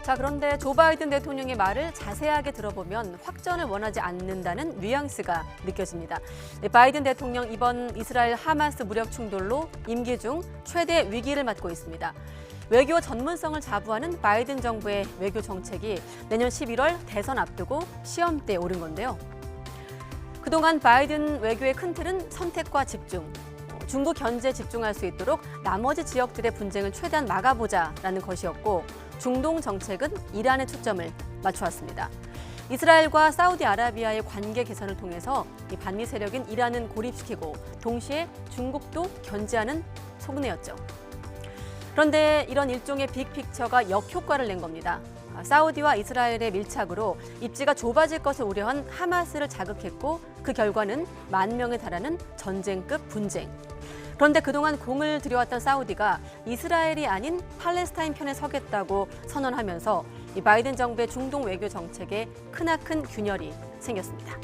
자, 그런데 조 바이든 대통령의 말을 자세하게 들어보면 확전을 원하지 않는다는 뉘앙스가 느껴집니다. 바이든 대통령 이번 이스라엘 하마스 무력 충돌로 임기 중 최대 위기를 맞고 있습니다. 외교 전문성을 자부하는 바이든 정부의 외교 정책이 내년 11월 대선 앞두고 시험대에 오른 건데요. 그동안 바이든 외교의 큰 틀은 선택과 집중, 중국 견제에 집중할 수 있도록 나머지 지역들의 분쟁을 최대한 막아보자라는 것이었고, 중동 정책은 이란에 초점을 맞춰왔습니다. 이스라엘과 사우디아라비아의 관계 개선을 통해서 이 반미 세력인 이란은 고립시키고 동시에 중국도 견제하는 속내였죠. 그런데 이런 일종의 빅픽처가 역효과를 낸 겁니다. 사우디와 이스라엘의 밀착으로 입지가 좁아질 것을 우려한 하마스를 자극했고, 그 결과는 10,000명에 달하는 전쟁급 분쟁. 그런데 그동안 공을 들여왔던 사우디가 이스라엘이 아닌 팔레스타인 편에 서겠다고 선언하면서 이 바이든 정부의 중동 외교 정책에 크나큰 균열이 생겼습니다.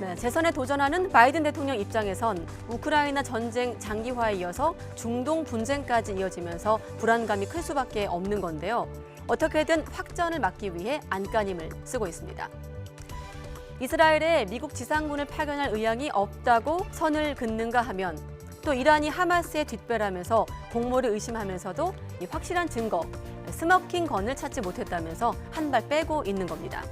네, 재선에 도전하는 바이든 대통령 입장에선 우크라이나 전쟁 장기화에 이어서 중동 분쟁까지 이어지면서 불안감이 클 수밖에 없는 건데요. 어떻게든 확전을 막기 위해 안간힘을 쓰고 있습니다. 이스라엘에 미국 지상군을 파견할 의향이 없다고 선을 긋는가 하면, 또 이란이 하마스에 뒷배라면서 공모를 의심하면서도 이 확실한 증거, 스모킹 건을 찾지 못했다면서 한 발 빼고 있는 겁니다.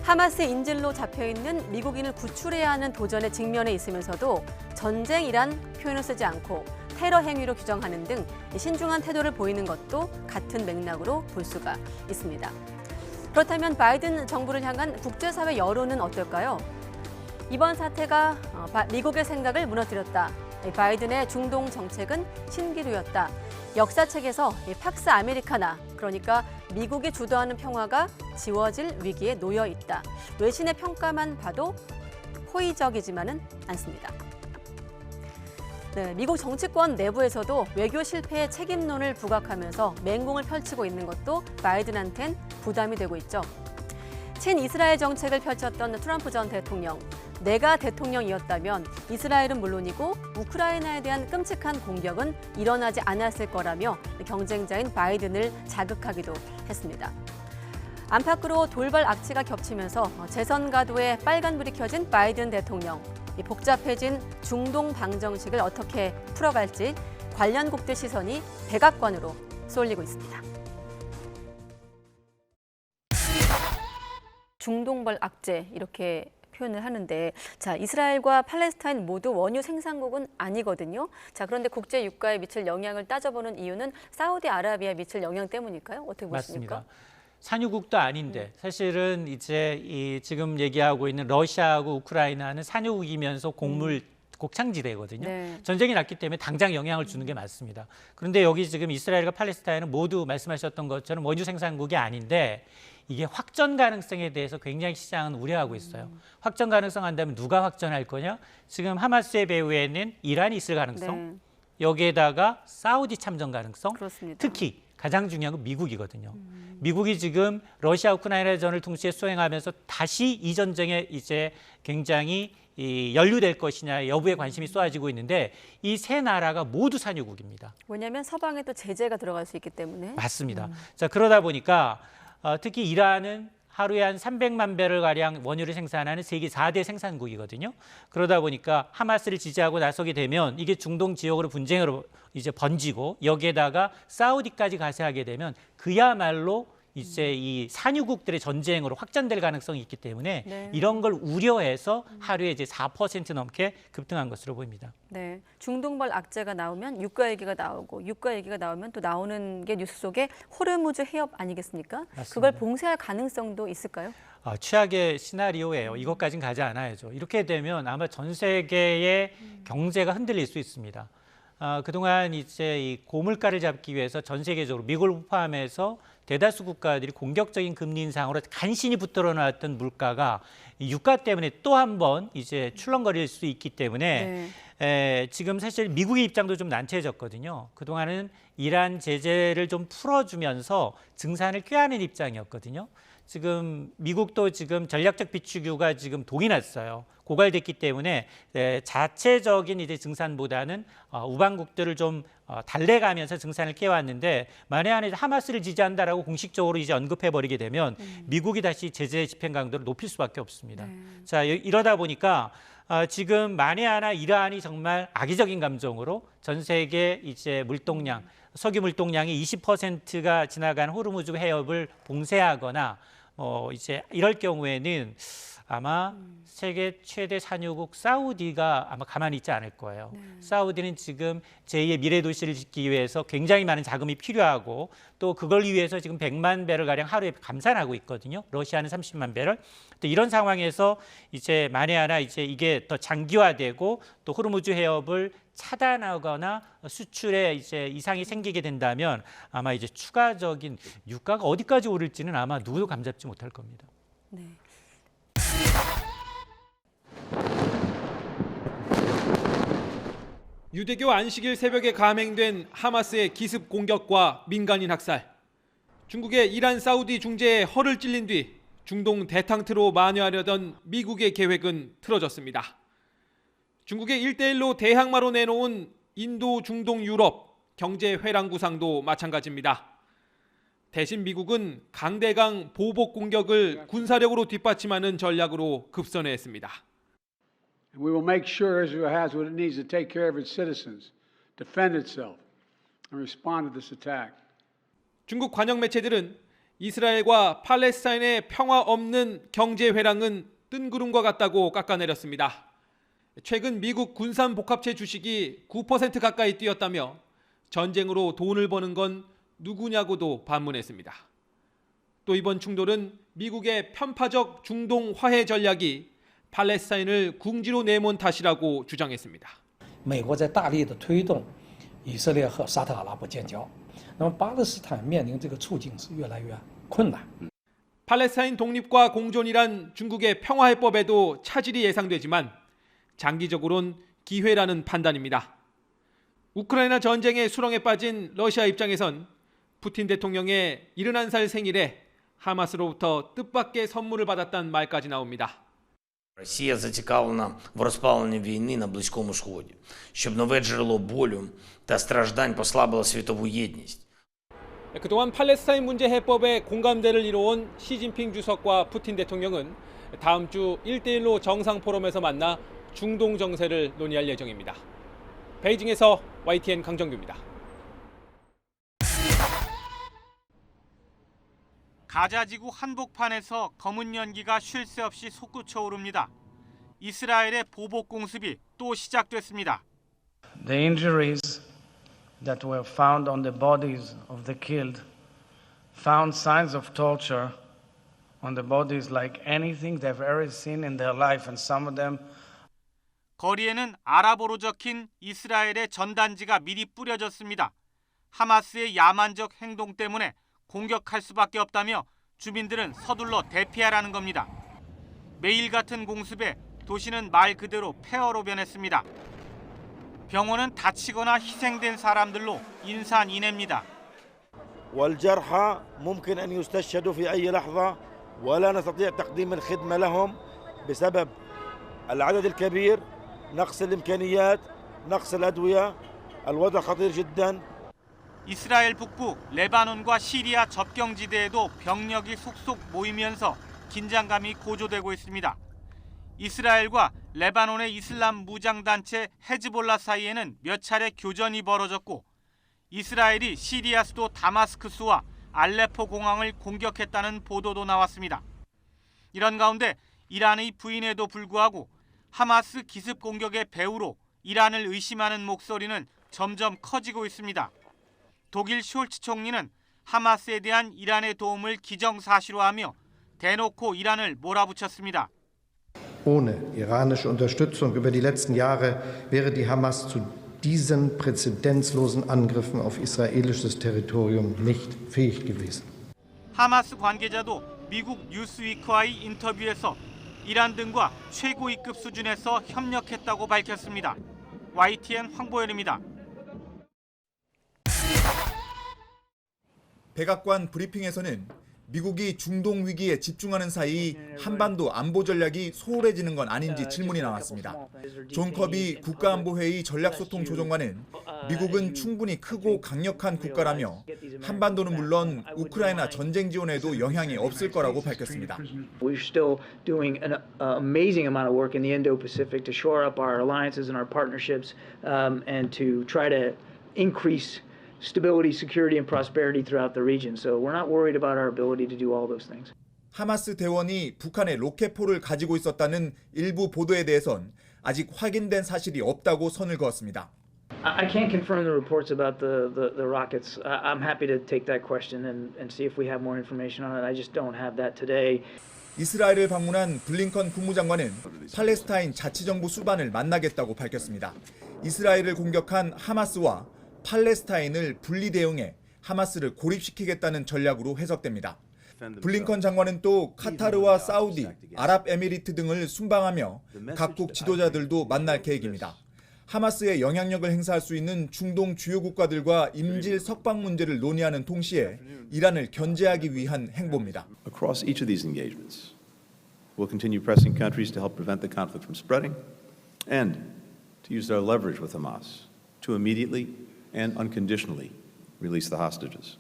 하마스의 인질로 잡혀있는 미국인을 구출해야 하는 도전에 직면해 있으면서도 전쟁이란 표현을 쓰지 않고 테러 행위로 규정하는 등 신중한 태도를 보이는 것도 같은 맥락으로 볼 수가 있습니다. 그렇다면 바이든 정부를 향한 국제사회 여론은 어떨까요? 이번 사태가 미국의 생각을 무너뜨렸다. 바이든의 중동 정책은 신기루였다. 역사책에서 팍스 아메리카나, 그러니까 미국이 주도하는 평화가 지워질 위기에 놓여 있다. 외신의 평가만 봐도 호의적이지만은 않습니다. 네, 미국 정치권 내부에서도 외교 실패의 책임론을 부각하면서 맹공을 펼치고 있는 것도 바이든한텐 부담이 되고 있죠. 친이스라엘 정책을 펼쳤던 트럼프 전 대통령. 내가 대통령이었다면 이스라엘은 물론이고 우크라이나에 대한 끔찍한 공격은 일어나지 않았을 거라며 경쟁자인 바이든을 자극하기도 했습니다. 안팎으로 돌발 악취가 겹치면서 재선 가도에 빨간불이 켜진 바이든 대통령. 이 복잡해진 중동 방정식을 어떻게 풀어갈지 관련국들 시선이 백악관으로 쏠리고 있습니다. 중동발 악재 이렇게 표현을 하는데, 자, 이스라엘과 팔레스타인 모두 원유 생산국은 아니거든요. 자, 그런데 국제 유가에 미칠 영향을 따져보는 이유는 사우디아라비아에 미칠 영향 때문일까요? 어떻게 보십니까? 맞습니다. 산유국도 아닌데 사실은 이제 지금 얘기하고 있는 러시아하고 우크라이나는 산유국이면서 곡창지대거든요. 네. 전쟁이 났기 때문에 당장 영향을 주는 게 맞습니다. 그런데 여기 지금 이스라엘과 팔레스타인은 모두 말씀하셨던 것처럼 원유 생산국이 아닌데, 이게 확전 가능성에 대해서 굉장히 시장은 우려하고 있어요. 확전 가능성 한다면 누가 확전할 거냐? 지금 하마스의 배후에는 이란이 있을 가능성, 네. 여기에다가 사우디 참전 가능성, 그렇습니다. 특히 가장 중요한 건 미국이거든요. 미국이 지금 러시아 우크라이나전을 동시에 수행하면서 다시 이 전쟁에 이제 굉장히 연루될 것이냐 여부에 관심이 쏟아지고 있는데, 이 세 나라가 모두 산유국입니다. 왜냐하면 서방에 또 제재가 들어갈 수 있기 때문에. 맞습니다. 자, 그러다 보니까 특히 이란은 하루에 한 300만 배럴 가량 원유를 생산하는 세계 4대 생산국이거든요. 그러다 보니까 하마스를 지지하고 나서게 되면 이게 중동 지역으로 분쟁으로 이제 번지고, 여기에다가 사우디까지 가세하게 되면 그야말로 이제 이 산유국들의 전쟁으로 확전될 가능성이 있기 때문에 네. 이런 걸 우려해서 하루에 이제 4% 넘게 급등한 것으로 보입니다. 네, 중동발 악재가 나오면 유가 얘기가 나오고, 유가 얘기가 나오면 또 나오는 게 뉴스 속에 호르무즈 해협 아니겠습니까? 맞습니다. 그걸 봉쇄할 가능성도 있을까요? 최악의 시나리오예요. 이것까지는 가지 않아야죠. 이렇게 되면 아마 전 세계의 경제가 흔들릴 수 있습니다. 그동안 이제 이 고물가를 잡기 위해서 전 세계적으로 미국을 포함해서 대다수 국가들이 공격적인 금리 인상으로 간신히 붙들어 놨던 물가가 유가 때문에 또 한 번 이제 출렁거릴 수 있기 때문에 지금 사실 미국의 입장도 좀 난처해졌거든요. 그동안은 이란 제재를 좀 풀어주면서 증산을 꾀하는 입장이었거든요. 지금 미국도 지금 전략적 비축유가 지금 동이 났어요. 고갈됐기 때문에 자체적인 이제 증산보다는 우방국들을 좀 달래가면서 증산을 깨왔는데 만에 하나 하마스를 지지한다라고 공식적으로 이제 언급해 버리게 되면 미국이 다시 제재 집행 강도를 높일 수밖에 없습니다. 자, 이러다 보니까 지금 만에 하나 이란이 정말 악의적인 감정으로 전 세계 이제 물동량 석유 물동량이 20%가 지나간 호르무즈 해협을 봉쇄하거나 이제 이럴 경우에는 아마 세계 최대 산유국 사우디가 아마 가만히 있지 않을 거예요. 사우디는 지금 제2의 미래 도시를 짓기 위해서 굉장히 많은 자금이 필요하고 또 그걸 위해서 지금 100만 배럴 가량 하루에 감산하고 있거든요. 러시아는 30만 배럴. 또 이런 상황에서 이제 만에 하나 이제 이게 더 장기화되고 또 호르무즈 해협을 차단하거나 수출에 이제 이상이 생기게 된다면 아마 이제 추가적인 유가가 어디까지 오를지는 아마 누구도 감잡지 못할 겁니다. 네. 유대교 안식일 새벽에 감행된 하마스의 기습 공격과 민간인 학살. 중국의 이란 사우디 중재에 허를 찔린 뒤 중동 대탕트로 만회하려던 미국의 계획은 틀어졌습니다. 중국의 1대1로 대항마로 내놓은 인도, 중동, 유럽 경제 회랑 구상도 마찬가지입니다. 대신 미국은 강대강 보복 공격을 군사력으로 뒷받침하는 전략으로 급선회했습니다. We will make sure Israel has what it needs to take care of its citizens, defend itself, and respond to this attack. 중국 관영 매체들은 이스라엘과 팔레스타인의 평화 없는 경제 회랑은 뜬구름과 같다고 깎아내렸습니다. 최근 미국 군산 복합체 주식이 9% 가까이 뛰었다며 전쟁으로 돈을 버는 건 누구냐고도 반문했습니다. 또 이번 충돌은 미국의 편파적 중동 화해 전략이 팔레스타인을 궁지로 내몬 탓이라고 주장했습니다. 美国在大力的推动以色列和沙特阿拉伯建交，那么巴勒斯坦面临这个处境是越来越困难。 팔레스타인 독립과 공존이란 중국의 평화해법에도 차질이 예상되지만 장기적으론 기회라는 판단입니다. 우크라이나 전쟁의 수렁에 빠진 러시아 입장에선 푸틴 대통령의 71살 생일에 하마스로부터 뜻밖의 선물을 받았다는 말까지 나옵니다. Росія зацікавлена в розпаленні війни на Близькому Сході, щоб нове джерело болю та страждань послабило світову єдність. 그동안 팔레스타인 문제 해법에 공감대를 이뤄온 시진핑 주석과 푸틴 대통령은 다음 주 1대1로 정상 포럼에서 만나 중동 정세를 논의할 예정입니다. 베이징에서 YTN 강정규입니다. 가자지구 한복판에서 검은 연기가 쉴 새 없이 솟구쳐 오릅니다. 이스라엘의 보복 공습이 또 시작됐습니다. The injuries that were found on the bodies of the killed found signs of torture on the bodies like anything they've ever seen in their life, and some of them. 거리에는 아랍어로 적힌 이스라엘의 전단지가 미리 뿌려졌습니다. 하마스의 야만적 행동 때문에 공격할 수밖에 없다며 주민들은 서둘러 대피하라는 겁니다. 매일 같은 공습에 도시는 말 그대로 폐허로 변했습니다. 병원은 다치거나 희생된 사람들로 인산인해입니다. والجرحى ممكن أن يستشهدوا في أي لحظة ولا نستطيع تقديم الخدمة لهم بسبب العدد الكبير، نقص الإمكانيات، نقص الأدوية. الوضع خطير جدا. 이스라엘 북부 레바논과 시리아 접경지대에도 병력이 속속 모이면서 긴장감이 고조되고 있습니다. 이스라엘과 레바논의 이슬람 무장단체 헤즈볼라 사이에는 몇 차례 교전이 벌어졌고 이스라엘이 시리아 수도 다마스크스와 알레포 공항을 공격했다는 보도도 나왔습니다. 이런 가운데 이란의 부인에도 불구하고 하마스 기습 공격의 배후로 이란을 의심하는 목소리는 점점 커지고 있습니다. 독일 숄츠 총리는 하마스에 대한 이란의 도움을 기정사실화하며 대놓고 이란을 몰아붙였습니다. Ohne iranische Unterstützung über die letzten Jahre wäre die Hamas zu diesen präzedenzlosen Angriffen auf israelisches Territorium nicht fähig gewesen. 하마스 관계자도 미국 뉴스위크와의 인터뷰에서 이란 등과 최고위급 수준에서 협력했다고 밝혔습니다. YTN 황보열입니다. 백악관 브리핑에서는 미국이 중동 위기에 집중하는 사이 한반도 안보 전략이 소홀해지는 건 아닌지 질문이 나왔습니다. 존 커비 국가안보회의 전략소통조정관은 미국은 충분히 크고 강력한 국가라며 한반도는 물론 우크라이나 전쟁 지원에도 영향이 없을 거라고 밝혔습니다. We're still doing an amazing amount of work in the Indo-Pacific to shore up our alliances and our partnerships and to try to increase stability, security, and prosperity throughout the region. So we're not worried about our ability to do all those things. 하마스 대원이 북한에 로켓포를 가지고 있었다는 일부 보도에 대해선 아직 확인된 사실이 없다고 선을 그었습니다. I can't confirm the reports about the rockets. I'm happy to take that question and see if we have more information on it. I just don't have that today. 이스라엘을 방문한 블링컨 국무장관은 팔레스타인 자치정부 수반을 만나겠다고 밝혔습니다. 이스라엘을 공격한 하마스와 팔레스타인을 분리 대응해 하마스를 고립시키겠다는 전략으로 해석됩니다. 블링컨 장관은 또 카타르와 사우디, 아랍에미리트 등을 순방하며 각국 지도자들도 만날 계획입니다. 하마스의 영향력을 행사할 수 있는 중동 주요 국가들과 인질 석방 문제를 논의하는 동시에 이란을 견제하기 위한 행보입니다. Across each of these engagements, we'll continue pressing countries to help prevent the conflict from spreading and to use our leverage with Hamas to immediately and unconditionally release the hostages.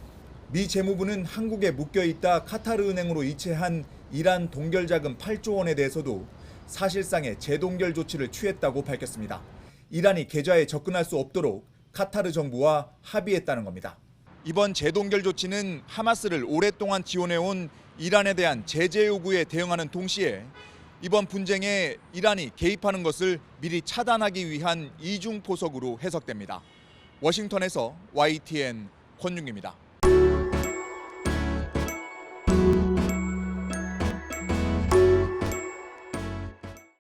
미 재무부는 한국에 묶여있다 카타르 은행으로 이체한 이란 동결 자금 8조 원에 대해서도 사실상의 재동결 조치를 취했다고 밝혔습니다. 이란이 계좌에 접근할 수 없도록 카타르 정부와 합의했다는 겁니다. 이번 재동결 조치는 하마스를 오랫동안 지원해온 이란에 대한 제재 요구에 대응하는 동시에 이번 분쟁에 이란이 개입하는 것을 미리 차단하기 위한 이중 포석으로 해석됩니다. 워싱턴에서 YTN 권윤기입니다.